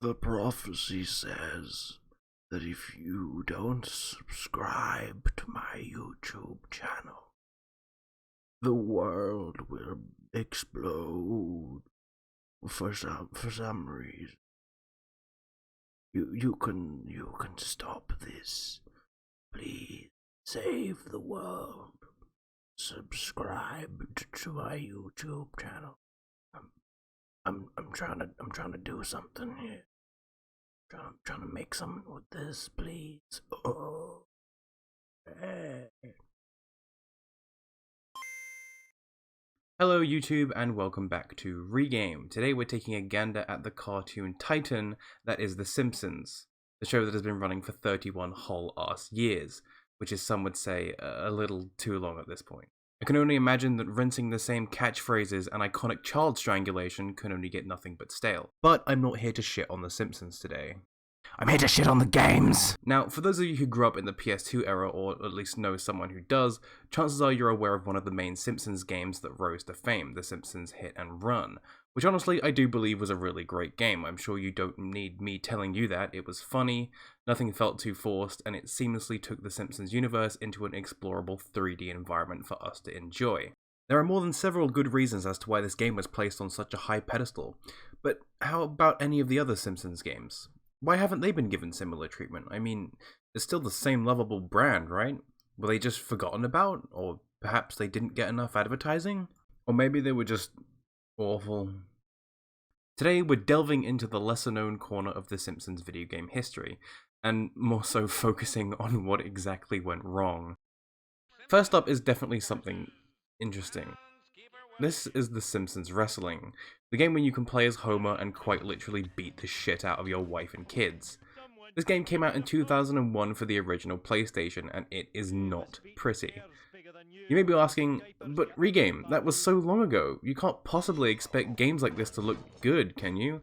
The prophecy says that if you don't subscribe to my YouTube channel, the world will explode for some reason. You can stop this. Please save the world. Subscribe to my YouTube channel. I'm trying to do something here. I'm trying to make something with this, please. Oh. Hey. Hello YouTube and welcome back to Regame. Today we're taking a gander at the cartoon titan that is The Simpsons, the show that has been running for 31 whole ass years, which is, some would say, a little too long at this point. I can only imagine that rinsing the same catchphrases and iconic child strangulation can only get nothing but stale. But I'm not here to shit on The Simpsons today. I'm here to shit on the games! Now, for those of you who grew up in the PS2 era, or at least know someone who does, chances are you're aware of one of the main Simpsons games that rose to fame, The Simpsons Hit and Run, which honestly I do believe was a really great game. I'm sure you don't need me telling you that. It was funny, nothing felt too forced, and it seamlessly took the Simpsons universe into an explorable 3D environment for us to enjoy. There are more than several good reasons as to why this game was placed on such a high pedestal, but how about any of the other Simpsons games? Why haven't they been given similar treatment? I mean, it's still the same lovable brand, right? Were they just forgotten about? Or perhaps they didn't get enough advertising? Or maybe they were just awful? Today we're delving into the lesser known corner of the Simpsons video game history, and more so focusing on what exactly went wrong. First up is definitely something interesting. This is the Simpsons Wrestling, the game where you can play as Homer and quite literally beat the shit out of your wife and kids. This game came out in 2001 for the original PlayStation, and it is not pretty. You may be asking, but Regame, that was so long ago, you can't possibly expect games like this to look good, can you?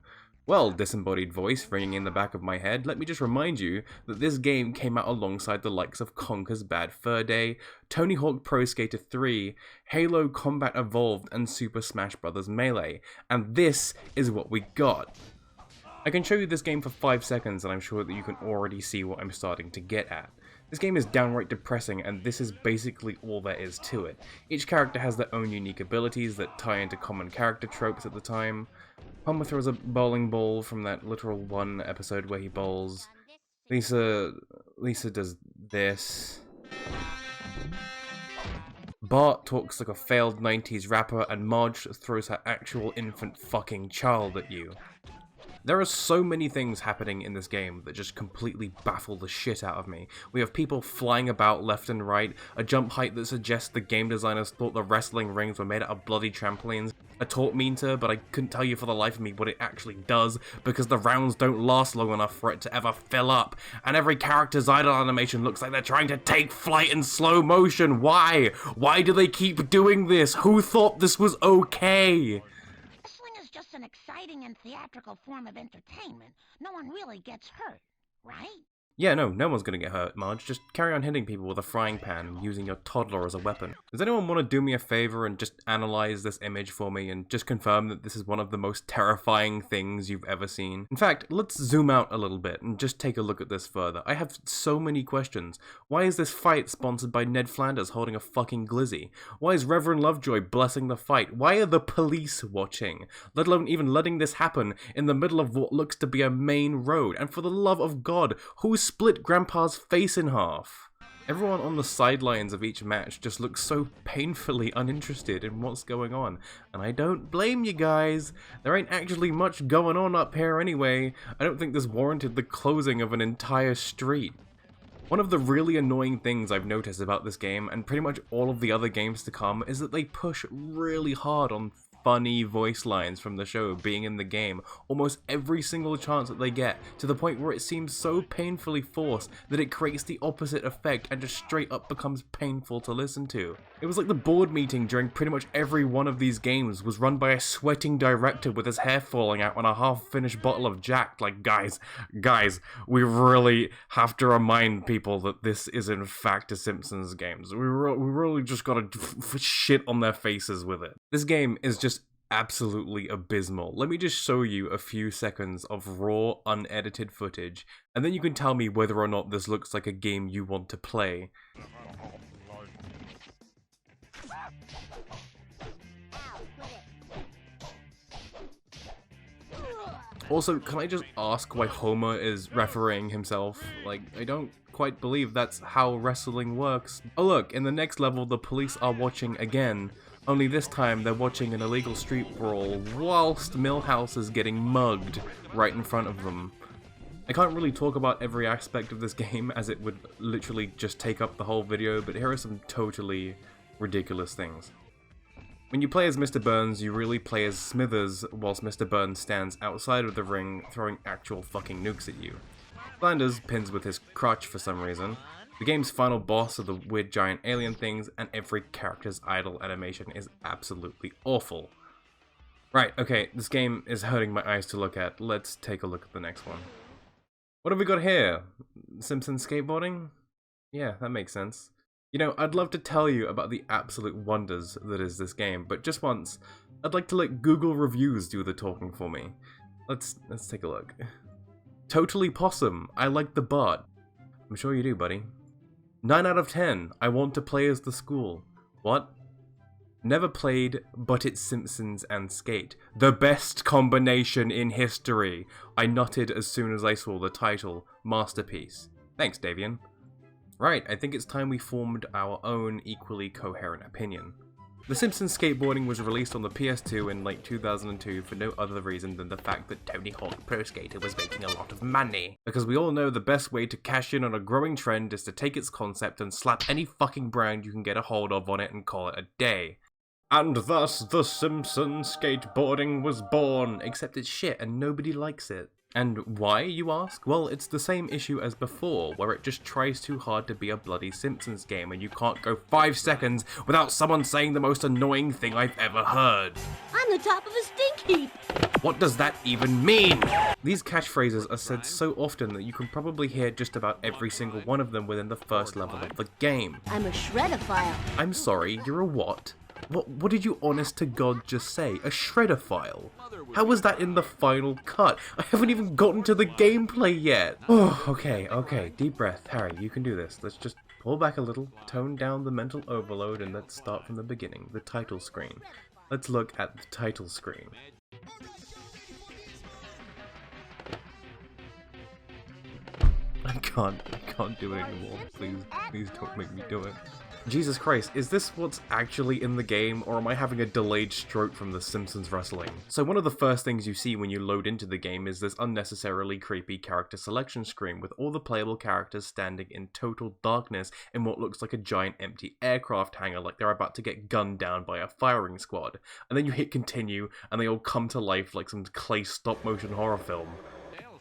Well, disembodied voice ringing in the back of my head, let me just remind you that this game came out alongside the likes of Conker's Bad Fur Day, Tony Hawk Pro Skater 3, Halo Combat Evolved, and Super Smash Bros. Melee, and this is what we got. I can show you this game for 5 seconds and I'm sure that you can already see what I'm starting to get at. This game is downright depressing, and this is basically all there is to it. Each character has their own unique abilities that tie into common character tropes at the time. Homer throws a bowling ball from that literal one episode where he bowls. Lisa does this. Bart talks like a failed 90s rapper, and Marge throws her actual infant fucking child at you. There are so many things happening in this game that just completely baffle the shit out of me. We have people flying about left and right, a jump height that suggests the game designers thought the wrestling rings were made out of bloody trampolines, a torque meter, but I couldn't tell you for the life of me what it actually does, because the rounds don't last long enough for it to ever fill up, and every character's idle animation looks like they're trying to take flight in slow motion. Why? Why do they keep doing this? Who thought this was okay? Just an exciting and theatrical form of entertainment. No one really gets hurt, right? Yeah, no one's gonna get hurt, Marge. Just carry on hitting people with a frying pan and using your toddler as a weapon. Does anyone want to do me a favor and just analyze this image for me and just confirm that this is one of the most terrifying things you've ever seen? In fact, let's zoom out a little bit and just take a look at this further. I have so many questions. Why is this fight sponsored by Ned Flanders holding a fucking glizzy? Why is Reverend Lovejoy blessing the fight? Why are the police watching? Let alone even letting this happen in the middle of what looks to be a main road. And for the love of God, who split Grandpa's face in half? Everyone on the sidelines of each match just looks so painfully uninterested in what's going on, and I don't blame you guys. There ain't actually much going on up here anyway. I don't think this warranted the closing of an entire street. One of the really annoying things I've noticed about this game, and pretty much all of the other games to come, is that they push really hard on funny voice lines from the show being in the game almost every single chance that they get, to the point where it seems so painfully forced that it creates the opposite effect and just straight up becomes painful to listen to. It was like the board meeting during pretty much every one of these games was run by a sweating director with his hair falling out on a half-finished bottle of Jack. Like, guys, we really have to remind people that this is in fact a Simpsons Games. We really just gotta shit on their faces with it. This game is just absolutely abysmal. Let me just show you a few seconds of raw, unedited footage, and then you can tell me whether or not this looks like a game you want to play. Also, can I just ask why Homer is refereeing himself? Like, I don't quite believe that's how wrestling works. Oh look, in the next level the police are watching again, only this time they're watching an illegal street brawl whilst Milhouse is getting mugged right in front of them. I can't really talk about every aspect of this game as it would literally just take up the whole video, but here are some totally ridiculous things. When you play as Mr. Burns, you really play as Smithers, whilst Mr. Burns stands outside of the ring throwing actual fucking nukes at you. Flanders pins with his crutch for some reason. The game's final boss are the weird giant alien things, and every character's idle animation is absolutely awful. Right, okay, this game is hurting my eyes to look at. Let's take a look at the next one. What have we got here? Simpsons Skateboarding? Yeah, that makes sense. You know, I'd love to tell you about the absolute wonders that is this game, but just once, I'd like to let Google reviews do the talking for me. Let's take a look. Totally Possum, I like the butt. I'm sure you do, buddy. 9 out of 10, I want to play as the school. What? Never played, but it's Simpsons and Skate. The best combination in history. I nutted as soon as I saw the title. Masterpiece. Thanks, Davian. Right, I think it's time we formed our own equally coherent opinion. The Simpsons Skateboarding was released on the PS2 in late 2002 for no other reason than the fact that Tony Hawk Pro Skater was making a lot of money. Because we all know the best way to cash in on a growing trend is to take its concept and slap any fucking brand you can get a hold of on it and call it a day. And thus, the Simpsons Skateboarding was born, except it's shit and nobody likes it. And why, you ask? Well, it's the same issue as before, where it just tries too hard to be a bloody Simpsons game and you can't go 5 seconds without someone saying the most annoying thing I've ever heard. I'm the top of a stink heap! What does that even mean? These catchphrases are said so often that you can probably hear just about every single one of them within the first level of the game. I'm a shredophile. I'm sorry, you're a what? What did you honest to God just say? A shredder file? How was that in the final cut? I haven't even gotten to the gameplay yet! Oh, okay, deep breath. Harry, you can do this. Let's just pull back a little, tone down the mental overload, and let's start from the beginning. The title screen. Let's look at the title screen. I can't do it anymore. Please don't make me do it. Jesus Christ, is this what's actually in the game, or am I having a delayed stroke from the Simpsons Wrestling? So one of the first things you see when you load into the game is this unnecessarily creepy character selection screen with all the playable characters standing in total darkness in what looks like a giant empty aircraft hangar like they're about to get gunned down by a firing squad. And then you hit continue and they all come to life like some clay stop motion horror film.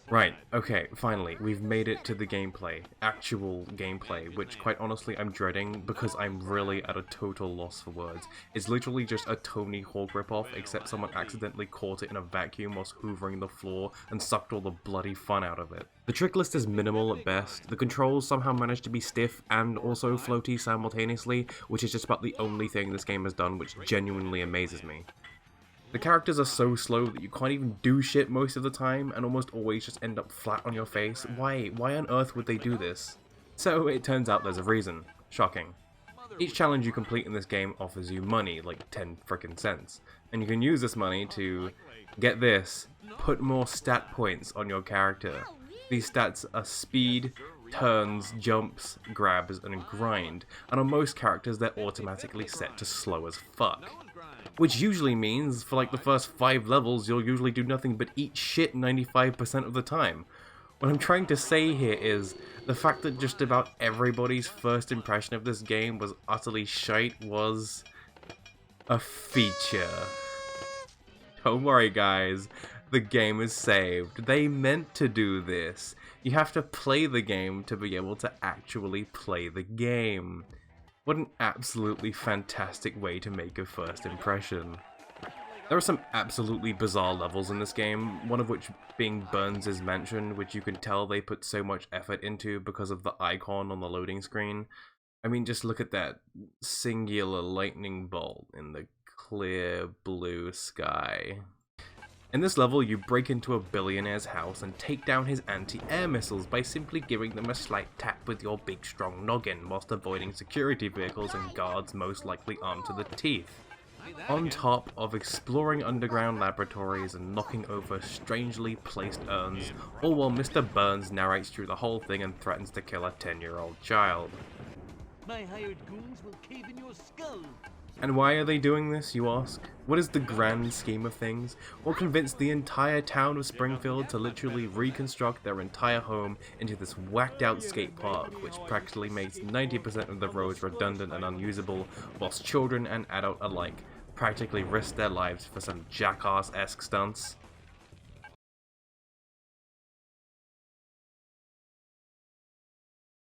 Right, okay, finally, we've made it to the gameplay. Actual gameplay, which quite honestly I'm dreading because I'm really at a total loss for words. It's literally just a Tony Hawk ripoff, except someone accidentally caught it in a vacuum whilst hoovering the floor and sucked all the bloody fun out of it. The trick list is minimal at best. The controls somehow manage to be stiff and also floaty simultaneously, which is just about the only thing this game has done which genuinely amazes me. The characters are so slow that you can't even do shit most of the time and almost always just end up flat on your face. Why on earth would they do this? So it turns out there's a reason. Shocking. Each challenge you complete in this game offers you money, like 10 frickin' cents. And you can use this money to, get this, put more stat points on your character. These stats are speed, turns, jumps, grabs, and grind. And on most characters they're automatically set to slow as fuck. Which usually means, for like the first 5 levels, you'll usually do nothing but eat shit 95% of the time. What I'm trying to say here is, the fact that just about everybody's first impression of this game was utterly shite was a feature. Don't worry guys, the game is saved. They meant to do this. You have to play the game to be able to actually play the game. What an absolutely fantastic way to make a first impression. There are some absolutely bizarre levels in this game, one of which being Burns' mansion, which you can tell they put so much effort into because of the icon on the loading screen. I mean, just look at that singular lightning bolt in the clear blue sky. In this level, you break into a billionaire's house and take down his anti-air missiles by simply giving them a slight tap with your big strong noggin, whilst avoiding security vehicles and guards most likely armed to the teeth. On top of exploring underground laboratories and knocking over strangely placed urns, all while Mr. Burns narrates through the whole thing and threatens to kill a 10-year-old child. My hired goons will cave in your skull. And why are they doing this, you ask? What is the grand scheme of things? Well, convince the entire town of Springfield to literally reconstruct their entire home into this whacked out skate park, which practically makes 90% of the roads redundant and unusable, whilst children and adult alike practically risk their lives for some jackass-esque stunts.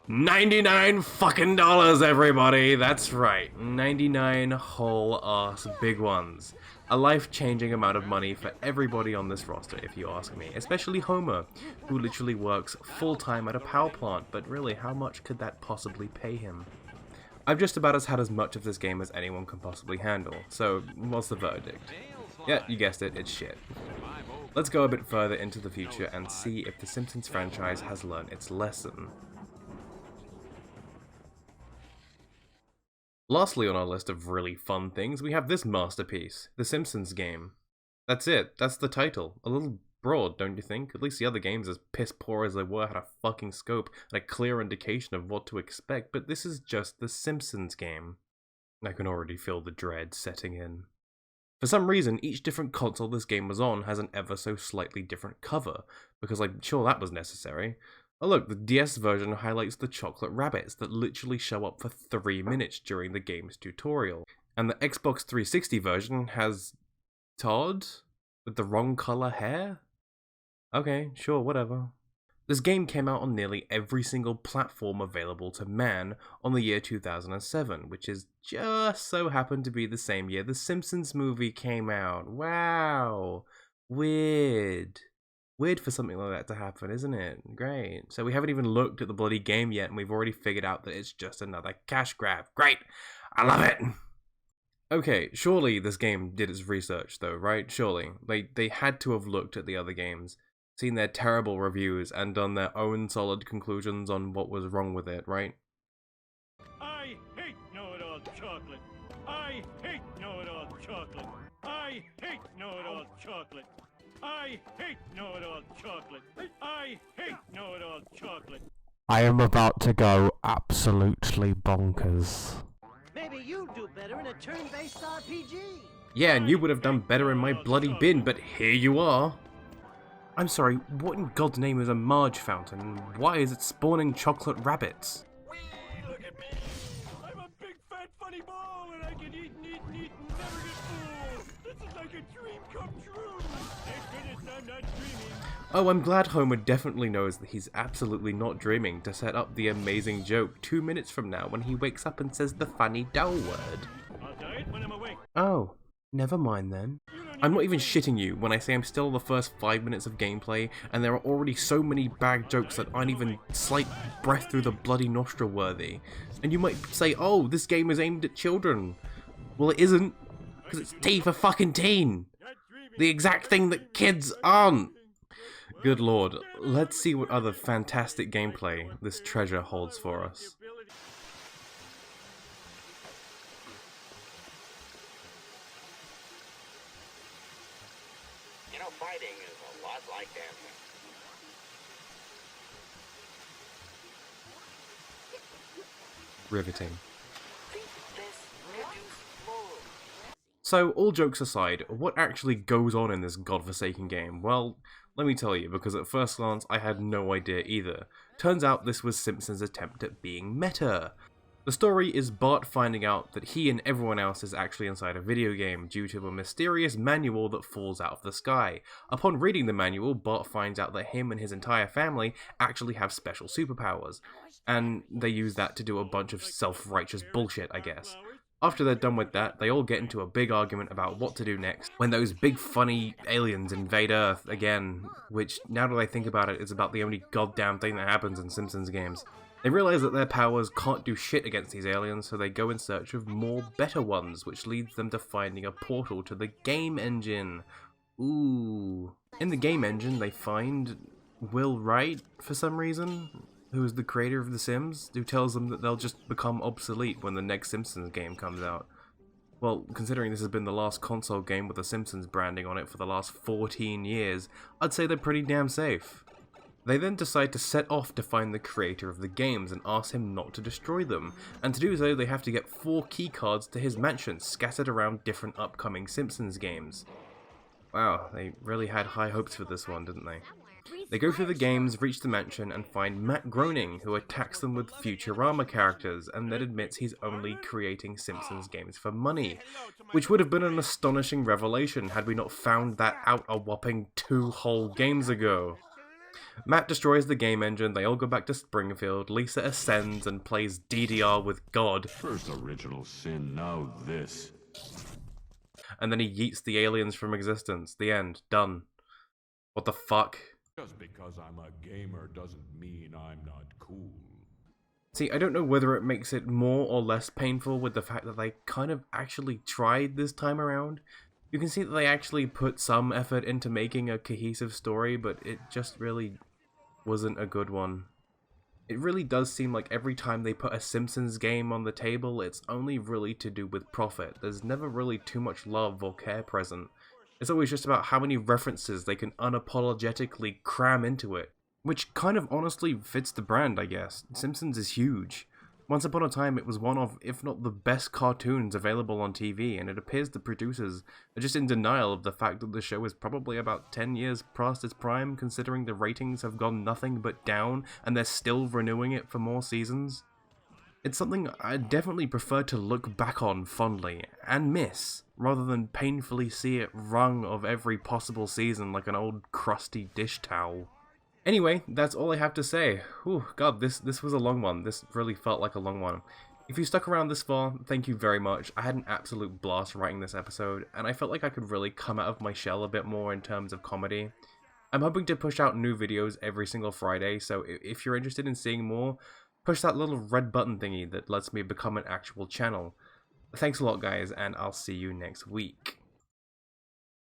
$99 fucking dollars, everybody! That's right, 99 whole ass big ones. A life-changing amount of money for everybody on this roster, if you ask me. Especially Homer, who literally works full-time at a power plant, but really, how much could that possibly pay him? I've just about had as much of this game as anyone can possibly handle, so what's the verdict? Yeah, you guessed it, it's shit. Let's go a bit further into the future and see if the Simpsons franchise has learned its lesson. Lastly on our list of really fun things, we have this masterpiece, the Simpsons Game. That's it, that's the title. A little broad, don't you think? At least the other games, as piss poor as they were, had a fucking scope and a clear indication of what to expect, but this is just the Simpsons Game. I can already feel the dread setting in. For some reason, each different console this game was on has an ever so slightly different cover, because like, sure that was necessary. Oh look, the DS version highlights the chocolate rabbits that literally show up for 3 minutes during the game's tutorial. And the Xbox 360 version has Todd? With the wrong colour hair? Okay, sure, whatever. This game came out on nearly every single platform available to man on the year 2007, which is just so happened to be the same year the Simpsons movie came out. Wow! Weird. Weird for something like that to happen, isn't it? Great. So we haven't even looked at the bloody game yet, and we've already figured out that it's just another cash grab. Great! I love it! Okay, surely this game did its research though, right? Surely. They had to have looked at the other games, seen their terrible reviews, and done their own solid conclusions on what was wrong with it, right? I hate know-it-all chocolate. I hate know-it-all chocolate. I hate know-it-all chocolate. I hate know-it-all chocolate. I hate know-it-all chocolate. I am about to go absolutely bonkers. Maybe you'd do better in a turn-based RPG. Yeah, and you would have done better in my bloody bin, but here you are. I'm sorry, what in God's name is a Marge fountain, and why is it spawning chocolate rabbits? Look at me. I'm a big fat funny ball, and I can eat and eat and eat and never get full. This is like a dream come true. Thank goodness I'm not dreaming. Oh, I'm glad Homer definitely knows that he's absolutely not dreaming to set up the amazing joke 2 minutes from now when he wakes up and says the funny dull word. I'll tell it when I'm awake. Oh, never mind then. I'm not even shitting you when I say I'm still the first 5 minutes of gameplay, and there are already so many bad jokes that aren't even slight breath through the bloody nostril worthy. And you might say, oh, this game is aimed at children. Well, it isn't, because it's T for fucking teen. The exact thing that kids aren't. Good lord, let's see what other fantastic gameplay this treasure holds for us. You know, fighting is a lot like dancing. Riveting. So, all jokes aside, what actually goes on in this godforsaken game? Well, let me tell you, because at first glance I had no idea either. Turns out this was Simpsons' attempt at being meta. The story is Bart finding out that he and everyone else is actually inside a video game due to a mysterious manual that falls out of the sky. Upon reading the manual, Bart finds out that him and his entire family actually have special superpowers, and they use that to do a bunch of self-righteous bullshit, I guess. After they're done with that, they all get into a big argument about what to do next, when those big funny aliens invade Earth again, which, now that I think about it, is about the only goddamn thing that happens in Simpsons games. They realize that their powers can't do shit against these aliens, so they go in search of more better ones, which leads them to finding a portal to the game engine. Ooh. In the game engine, they find Will Wright, for some reason, who is the creator of The Sims, who tells them that they'll just become obsolete when the next Simpsons game comes out. Well, considering this has been the last console game with the Simpsons branding on it for the last 14 years, I'd say they're pretty damn safe. They then decide to set off to find the creator of the games and ask him not to destroy them, and to do so they have to get 4 keycards to his mansion scattered around different upcoming Simpsons games. Wow, they really had high hopes for this one, didn't they? They go through the games, reach the mansion, and find Matt Groening, who attacks them with Futurama characters, and then admits he's only creating Simpsons games for money, which would have been an astonishing revelation had we not found that out a whopping 2 whole games ago. Matt destroys the game engine, they all go back to Springfield, Lisa ascends and plays DDR with God. First original sin, now this. And then he yeets the aliens from existence. The end. Done. What the fuck? Just because I'm a gamer doesn't mean I'm not cool. See, I don't know whether it makes it more or less painful with the fact that they kind of actually tried this time around. You can see that they actually put some effort into making a cohesive story, but it just really wasn't a good one. It really does seem like every time they put a Simpsons game on the table, it's only really to do with profit. There's never really too much love or care present. It's always just about how many references they can unapologetically cram into it. Which kind of honestly fits the brand, I guess. Simpsons is huge. Once upon a time, it was one of, if not the best cartoons available on TV, and it appears the producers are just in denial of the fact that the show is probably about 10 years past its prime, considering the ratings have gone nothing but down, and they're still renewing it for more seasons. It's something I definitely prefer to look back on fondly, and miss, rather than painfully see it wrung of every possible season like an old crusty dish towel. Anyway, that's all I have to say. Whew, God, this was a long one. This really felt like a long one. If you stuck around this far, thank you very much. I had an absolute blast writing this episode, and I felt like I could really come out of my shell a bit more in terms of comedy. I'm hoping to push out new videos every single Friday, so if you're interested in seeing more, push that little red button thingy that lets me become an actual channel. Thanks a lot, guys, and I'll see you next week.